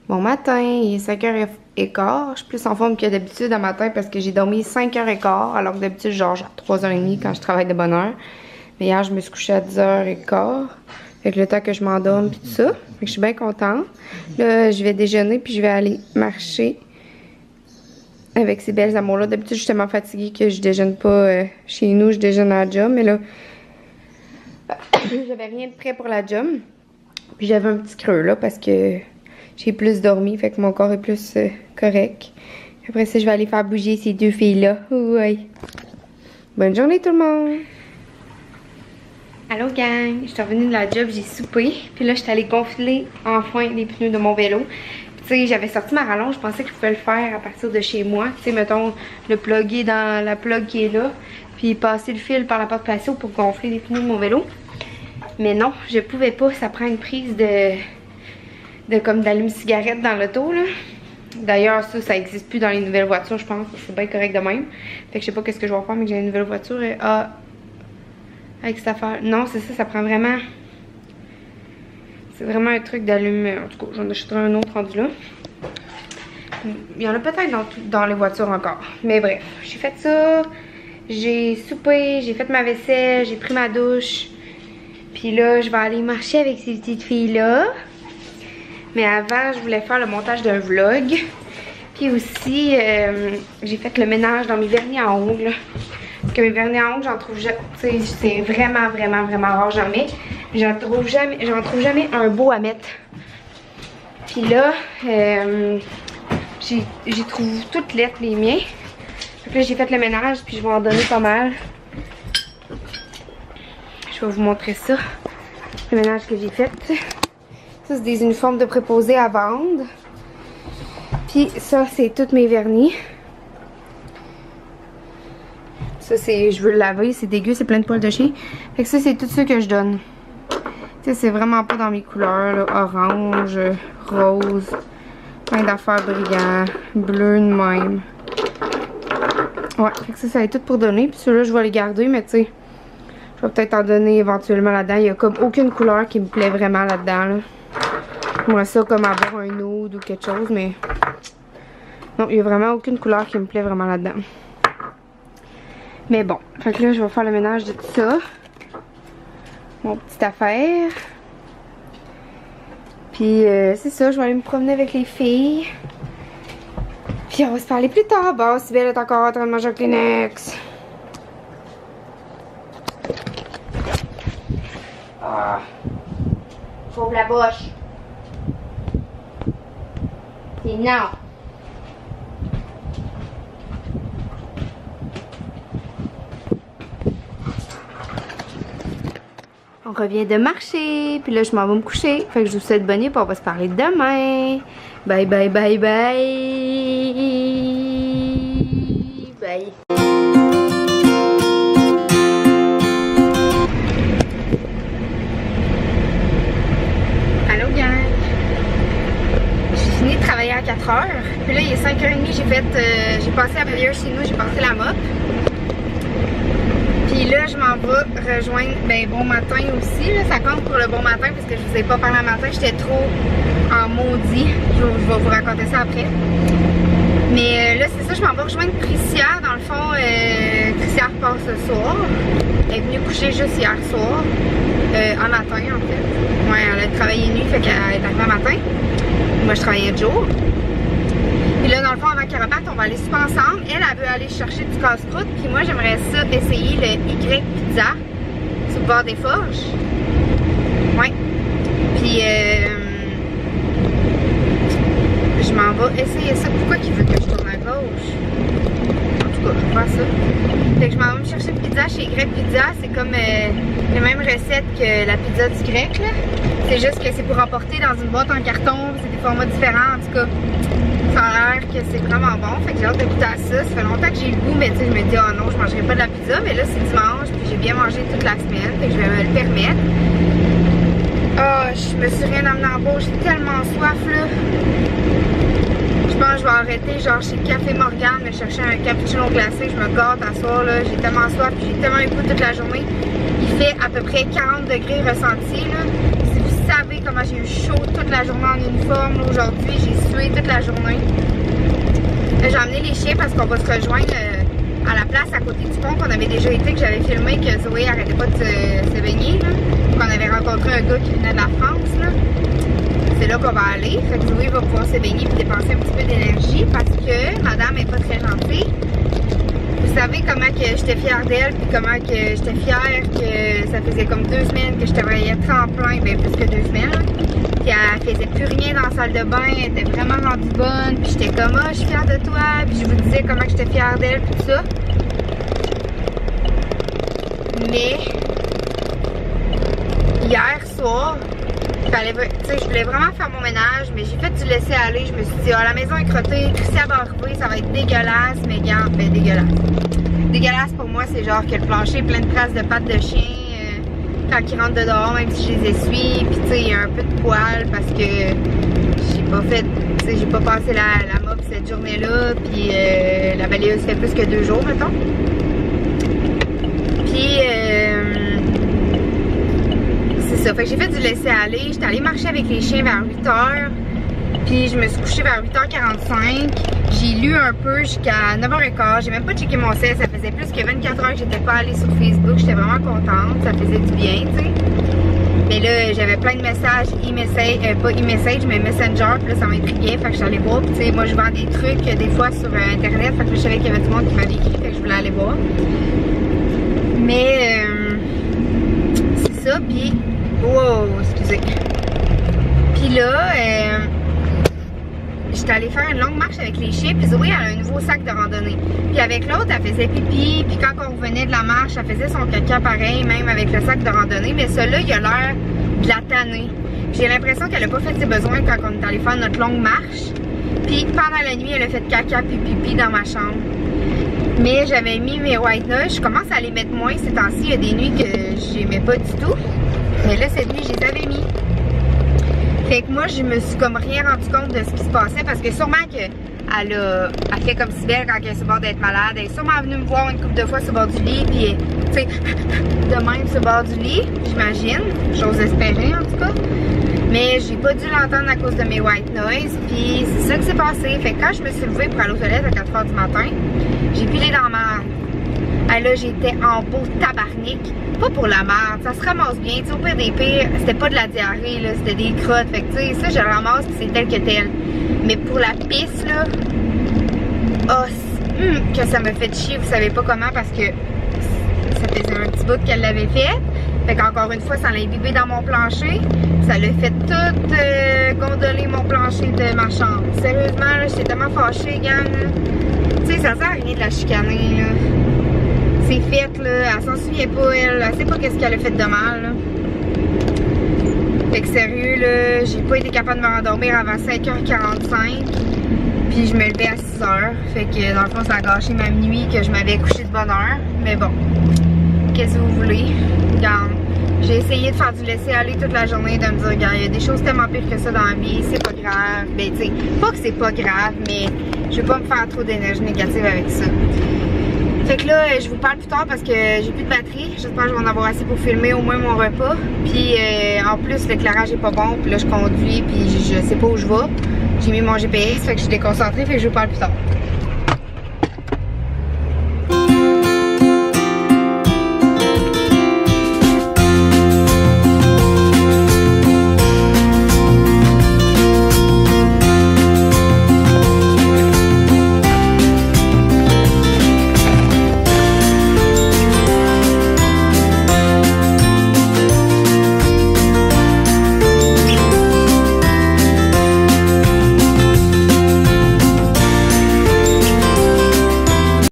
Bon matin, il est 5h15. Je suis plus en forme que d'habitude à matin parce que j'ai dormi 5h15 alors que d'habitude genre 3h30 quand je travaille de bonne heure. Mais hier, je me suis couchée à 10h15. Fait que le temps que je m'endorme pis tout ça. Fait que je suis bien contente. Là, je vais déjeuner puis je vais aller marcher avec ces belles amours-là. D'habitude, je suis tellement fatiguée que je déjeune pas chez nous, je déjeune à la job. Mais là, j'avais rien de prêt pour la job. Puis j'avais un petit creux là parce que j'ai plus dormi, fait que mon corps est plus correct. Après ça, je vais aller faire bouger ces deux filles-là. Ouais. Bonne journée tout le monde! Allô gang! Je suis revenue de la job, j'ai soupé. Puis là, je suis allée gonfler enfin les pneus de mon vélo. Tu sais, j'avais sorti ma rallonge, je pensais que je pouvais le faire à partir de chez moi. Tu sais, mettons, le plugger dans la plug qui est là. Puis passer le fil par la porte patio pour gonfler les pneus de mon vélo. Mais non, je pouvais pas, ça prend une prise comme d'allume-cigarette dans l'auto là. D'ailleurs ça existe plus dans les nouvelles voitures je pense, c'est bien correct de même. Fait que je sais pas qu'est-ce que je vais faire mais que j'ai une nouvelle voiture et avec cette affaire. Non c'est ça, ça prend vraiment. C'est vraiment un truc d'allume. En tout cas j'en achèterai un autre rendu là. Il y en a peut-être dans les voitures encore. Mais bref, j'ai fait ça. J'ai soupé, j'ai fait ma vaisselle, j'ai pris ma douche. Puis là je vais aller marcher avec ces petites filles là. Mais avant, je voulais faire le montage d'un vlog. Puis aussi, j'ai fait le ménage dans mes vernis à ongles. Parce que mes vernis à ongles, j'en trouve jamais. C'est vraiment rare, jamais. J'en trouve jamais un beau à mettre. Puis là, j'y trouve toutes lettres les miens. Donc là, j'ai fait le ménage, puis je vais en donner pas mal. Je vais vous montrer ça. Le ménage que j'ai fait. Ça, c'est des uniformes de préposés à vendre. Puis ça, c'est tous mes vernis. Ça, c'est... Je veux le laver, c'est dégueu, c'est plein de poils de chien. Fait que ça, c'est tout ça que je donne. Tu sais, c'est vraiment pas dans mes couleurs, là. Orange, rose, plein d'affaires brillantes, bleu de même. Ouais, fait que ça va être tout pour donner. Puis ceux-là, je vais les garder, mais tu sais, je vais peut-être en donner éventuellement là-dedans. Il y a comme aucune couleur qui me plaît vraiment là-dedans, là. Moi ça comme avoir un nude ou quelque chose mais non il n'y a vraiment aucune couleur qui me plaît vraiment là-dedans. Mais bon, fait que là je vais faire le ménage de tout ça. Mon petite affaire. Puis c'est ça, je vais aller me promener avec les filles. Puis on va se parler plus tard. Bon, Sybelle est encore en train de manger un Kleenex. Ah. Faut la bouche. Et non. On revient de marcher, puis là je m'en vais me coucher. Fait que je vous souhaite bonne nuit, puis on va se parler demain. Bye bye bye bye. Bye. Allô gang. J'ai fini de travailler à 4h. Puis là il est 5h30, j'ai passé à Brière chez nous, j'ai passé la mop. Puis là je m'en vais rejoindre bon matin aussi. Là, ça compte pour le bon matin parce que je vous ai pas parlé le matin, j'étais trop en maudit. Je vais vous raconter ça après. Mais là c'est ça, je m'en vais rejoindre Tricia. Dans le fond, Tricia repart ce soir. Elle est venue coucher juste hier soir. En matin en fait. Ouais, elle a travaillé nuit, fait qu'elle est arrivée en matin. Moi je travaillais de jour. Puis là dans le fond avant qu'elle reparte, on va aller souper ensemble. Elle veut aller chercher du casse-croûte. Puis moi j'aimerais ça essayer le Y Pizza sur le bord des Forges. Ouais. Puis je m'en vais essayer ça. Pourquoi qu'il veut que je tourne à gauche? En tout cas, je vais faire ça. Fait que je m'en vais me chercher une pizza chez Y Pizza. C'est comme la même recette que la pizza du grec là. C'est juste que c'est pour emporter dans une boîte en carton. C'est des formats différents en tout cas. Ça a l'air que c'est vraiment bon. Fait que j'ai hâte de goûter à ça. Ça fait longtemps que j'ai le goût, mais tu sais, je me dis oh non, je mangerai pas de la pizza. Mais là c'est dimanche, puis j'ai bien mangé toute la semaine. Fait que je vais me le permettre. Oh, je me suis rien amené en bas. J'ai tellement soif là. Je pense que je vais arrêter genre chez Café Morgane, me chercher un cappuccino glacé. Je me gâte à soir là. J'ai tellement soif, puis j'ai tellement eu goût toute la journée. Il fait à peu près 40 degrés ressenti là. Si vous savez comment j'ai eu chaud toute la journée en uniforme. Aujourd'hui, j'ai sué toute la journée. J'ai emmené les chiens parce qu'on va se rejoindre à la place à côté du pont qu'on avait déjà été, que j'avais filmé, que Zoé arrêtait pas de se baigner. Qu'on avait rencontré un gars qui venait de la France. C'est là qu'on va aller. Fait que Zoé va pouvoir se baigner et dépenser un petit peu d'énergie parce que madame est pas très gentille. Vous savez comment que j'étais fière d'elle, puis comment que j'étais fière que ça faisait comme 2 semaines que je travaillais tremplin, bien plus que 2 semaines. Puis elle faisait plus rien dans la salle de bain, elle était vraiment rendue bonne, puis j'étais comme ah, je suis fière de toi, puis je vous disais comment que j'étais fière d'elle, puis tout ça. Mais hier soir, je voulais vraiment faire mon ménage, mais j'ai fait du laisser aller. Je me suis dit, ah, la maison est crottée, tout ça va arriver, ça va être dégueulasse, mais regarde, ben dégueulasse. Dégueulasse pour moi, c'est genre que le plancher est plein de traces de pattes de chien quand ils rentrent dehors, même si je les essuie. Puis tu sais, il y a un peu de poils parce que j'ai pas fait, tu sais, j'ai pas passé la mop cette journée-là. Puis la balayeuse fait plus que 2 jours, mettons. Puis c'est ça, fait que j'ai fait du laisser aller. J'étais allée marcher avec les chiens vers 8h. Puis je me suis couchée vers 8h45. J'ai lu un peu jusqu'à 9h15. J'ai même pas checké mon sel. Ça faisait plus que 24 heures que j'étais pas allée sur Facebook. J'étais vraiment contente. Ça faisait du bien, tu sais. Mais là, j'avais plein de messages, pas e-message, mais Messenger. Puis là, ça m'intriguait. Fait que je suis allée voir. Puis tu sais, moi, je vends des trucs des fois sur Internet. Fait que je savais qu'il y avait du monde qui m'avait écrit. Fait que je voulais aller voir. Mais c'est ça. Puis, wow, excusez. Puis là, j'étais allée faire une longue marche avec les chiens, puis Zoé elle a un nouveau sac de randonnée. Puis avec l'autre, elle faisait pipi, puis quand on revenait de la marche, elle faisait son caca pareil, même avec le sac de randonnée. Mais celui-là, il a l'air de la tanner. J'ai l'impression qu'elle a pas fait ses besoins quand on est allé faire notre longue marche. Puis pendant la nuit, elle a fait caca puis pipi dans ma chambre. Mais j'avais mis mes white noise. Je commence à les mettre moins ces temps-ci. Il y a des nuits que j'aimais pas du tout. Mais là, cette nuit, je les avais mis. Fait que moi, je me suis comme rien rendu compte de ce qui se passait parce que sûrement qu'elle fait comme si belle quand elle est sur le bord d'être malade. Elle est sûrement venue me voir une couple de fois sur le bord du lit, puis tu sais, de même sur le bord du lit, j'imagine. J'ose espérer en tout cas. Mais j'ai pas dû l'entendre à cause de mes white noise, puis c'est ça qui s'est passé. Fait que quand je me suis levée pour aller aux toilettes à 4h du matin, j'ai pilé dans la merde. Ah là, j'étais en beau tabarnak. Pas pour la merde, ça se ramasse bien. Tu sais, au pire des pires, c'était pas de la diarrhée, là, c'était des crottes. Fait que tu sais, ça, je le ramasse pis c'est tel que tel. Mais pour la pisse, là, oh, que ça me fait chier, vous savez pas comment, parce que ça faisait un petit bout qu'elle l'avait fait. Fait qu'encore une fois, ça l'a imbibé dans mon plancher. Ça l'a fait tout gondoler mon plancher de ma chambre. Sérieusement, là, j'étais tellement fâchée, gang. Tu sais, ça sert à rien de la chicaner, là. C'est fait, là, elle s'en souvient pas, elle sait pas qu'est-ce qu'elle a fait de mal, là. Fait que sérieux, là, j'ai pas été capable de me rendormir avant 5h45, puis je me levais à 6h, fait que dans le fond, ça a gâché ma nuit que je m'avais couché de bonne heure, mais bon, qu'est-ce que vous voulez, regarde, j'ai essayé de faire du laisser-aller toute la journée, de me dire, regarde, il y a des choses tellement pires que ça dans la vie, c'est pas grave, ben tu sais, pas que c'est pas grave, mais je veux pas me faire trop d'énergie négative avec ça. Fait que là, je vous parle plus tard parce que j'ai plus de batterie. J'espère que je vais en avoir assez pour filmer au moins mon repas. Puis en plus, l'éclairage est pas bon. Puis là, je conduis puis je sais pas où je vais. J'ai mis mon GPS, fait que je suis déconcentrée. Fait que je vous parle plus tard.